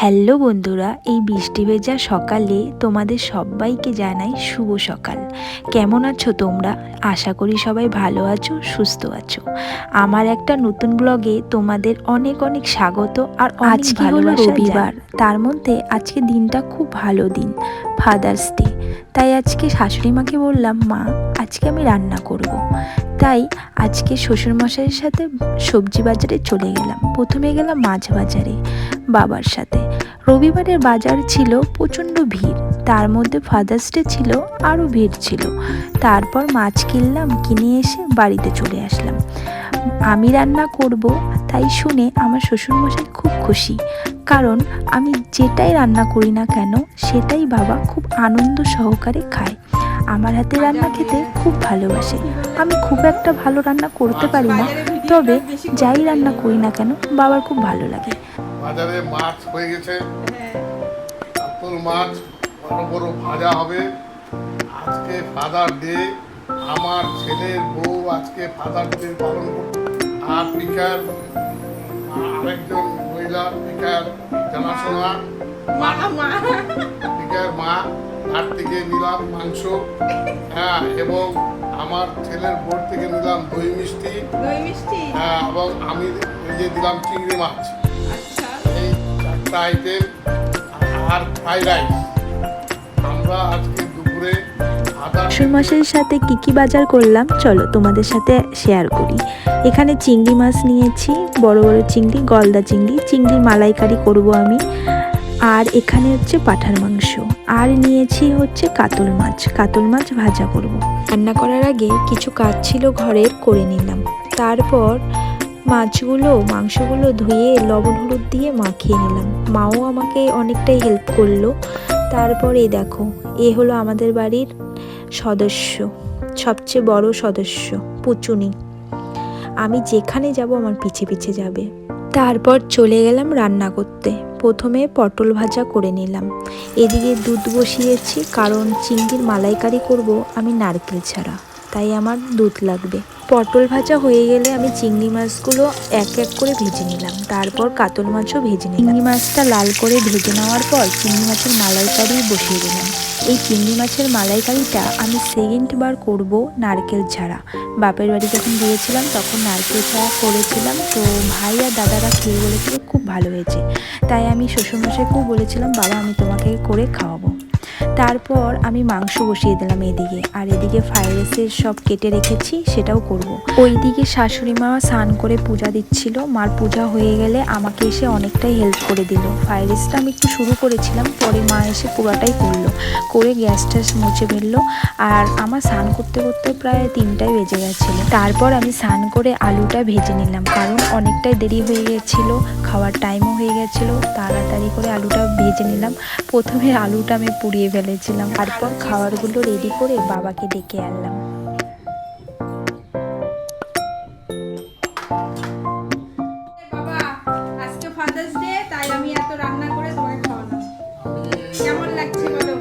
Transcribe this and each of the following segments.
Hello বন্ধুরা, এই বৃষ্টি ভেজা সকালে তোমাদের সবাইকে জানাই শুভ সকাল। কেমন আছো তোমরা? আশা করি সবাই ভালো আছো, সুস্থ আছো। আমার একটা নতুন ব্লগে তোমাদের অনেক অনেক স্বাগত। আর আজকে হলো রবিবার, তার মধ্যে আজকে দিনটা খুব ভালো দিন, ফাদার্স ডে। তাই আজকে শাশুড়ি মাকে বললাম, মা আজকে আমি রান্না করব। তাই আজকে শ্বশুরমশাইয়ের সাথে সবজি বাজারে চলে গেলাম। প্রথমে গেলাম মাছ বাজারে বাবার সাথে। রবিবারের বাজার ছিল প্রচণ্ড ভিড়, তার মধ্যে ফাদার্স ডে ছিল, আরও ভিড় ছিল। তারপর মাছ কিনলাম, কিনে এসে বাড়িতে চলে আসলাম। আমি রান্না করব তাই শুনে আমার শ্বশুরমশাই খুব খুশি, কারণ আমি যেটাই রান্না করি না কেন সেটাই বাবা খুব আনন্দ সহকারে খায়। আমার হাতে রান্না খেতে খুব ভালোবাসে। আমি খুব একটা ভালো রান্না করতে পারি না, তবে যাই রান্না করি না কেন বাবার খুব ভালো লাগে। বাজারে মাছ হয়ে গেছে, কাতল মাছ বড় বড় ভাজা হবে। আজকে ফাদার ডে, আমার ছেলের বউ আজকে ফাদার ডে পালন করবে। আর পিকার আরেকজন মহিলা, পিকার জানাশোনা পিকার মা, তার থেকে নিলাম মাংস, হ্যাঁ, এবং আমার ছেলের বোর্ড থেকে নিলাম দই মিষ্টি, হ্যাঁ, এবং আমি যে দিলাম চিংড়ি মাছ। এই চারটা আইটেম আর ফ্রাইড রাইস। আমরা আজকে দুপুরে শ্বশুরমশাইয়ের সাথে কী কী বাজার করলাম চলো তোমাদের সাথে শেয়ার করি। এখানে চিংড়ি মাছ নিয়েছি, বড় বড় চিংড়ি, গলদা চিংড়ি, চিংড়ির মালাইকারি করব আমি। আর এখানে হচ্ছে পাঁঠার মাংস, আর নিয়েছি হচ্ছে কাতল মাছ ভাজা করব। রান্না করার আগে কিছু কাজ ছিল ঘরের, করে নিলাম। তারপর মাংসগুলো ধুয়ে লবণ হলুদ দিয়ে মাখিয়ে নিলাম। মাও আমাকে অনেকটাই হেল্প করলো। তারপরে দেখো, এ হলো আমাদের বাড়ির সদস্য, সবচেয়ে বড় সদস্য পুচুনি। আমি যেখানে যাব আমার পিছে পিছে যাবে। তারপর চলে গেলাম রান্না করতে। প্রথমে পটল ভাজা করে নিলাম। এদিকে দুধ বসিয়েছি, কারণ চিংড়ির মালাইকারি করব আমি নারকেল ছাড়া, তাই আমার দুধ লাগবে। পটল ভাজা হয়ে গেলে আমি চিংড়ি মাছগুলো এক এক করে ভেজে নিলাম। তারপর কাতল মাছও ভেজে নিলাম। চিংড়ি মাছটা লাল করে ভেজে নেওয়ার পর চিংড়ি মাছের মালাইকারি বসিয়ে দিলাম। এই চিংড়ি মাছের মালাইকারিটা আমি সেকেন্ড বার করব নারকেল ছাড়া। বাপের বাড়ি যখন গিয়েছিলাম তখন নারকেল ছাড়া করেছিলাম, তো ভাই আর দাদারা খেয়ে বলেছিল খুব ভালো হয়েছে। তাই আমি শ্বশুরমশাইকেও বলেছিলাম, বাবা আমি তোমাকে করে খাওয়াবো। তারপর আমি মাংস বসিয়ে দিলাম এদিকে, আর এদিকে ফ্রাইড রাইসের সব কেটে রেখেছি, সেটাও করব। ওইদিকে শাশুড়ি মা স্নান করে পূজা দিচ্ছিল। মার পূজা হয়ে গেলে আমাকে এসে অনেকটাই হেল্প করে দিল। ফ্রাইড রাইসটা আমি একটু শুরু করেছিলাম, পরে মা এসে পুরাটাই করলো, করে গ্যাস ট্যাস মুছে ফেললো। আর আমার স্নান করতে করতে প্রায় 3টায় বেজে গেছিলো। তারপর আমি স্নান করে আলুটা ভেজে নিলাম, কারণ অনেকটাই দেরি হয়ে গেছিলো, খাওয়ার টাইমও হয়ে গেছিলো। তাড়াতাড়ি করে আলুটা ভেজে নিলাম। প্রথমে আলুটা আমি পুড়িয়ে ফেলেছিলাম। তারপর খাবারগুলো রেডি করে বাবাকে ডেকে আনলাম। বাবা, আজকে ফাদার্স ডে, তাই আমি এত রান্না করে তোমাকে খাওয়ালাম। কেমন লাগছে বলো?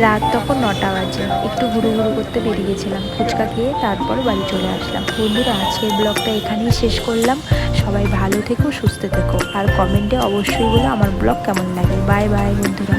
রাত তখন 9টা বাজে। একটু ঘুরু করতে বেরিয়েছিলাম, ফুচকা খেয়ে তারপর বাড়ি চলে আসলাম। বন্ধুরা, আজকের ব্লগটা এখানেই শেষ করলাম। সবাই ভালো থেকো, সুস্থ থেকো, আর কমেন্টে অবশ্যই বলো আমার ব্লগ কেমন লাগে। বাই বাই বন্ধুরা।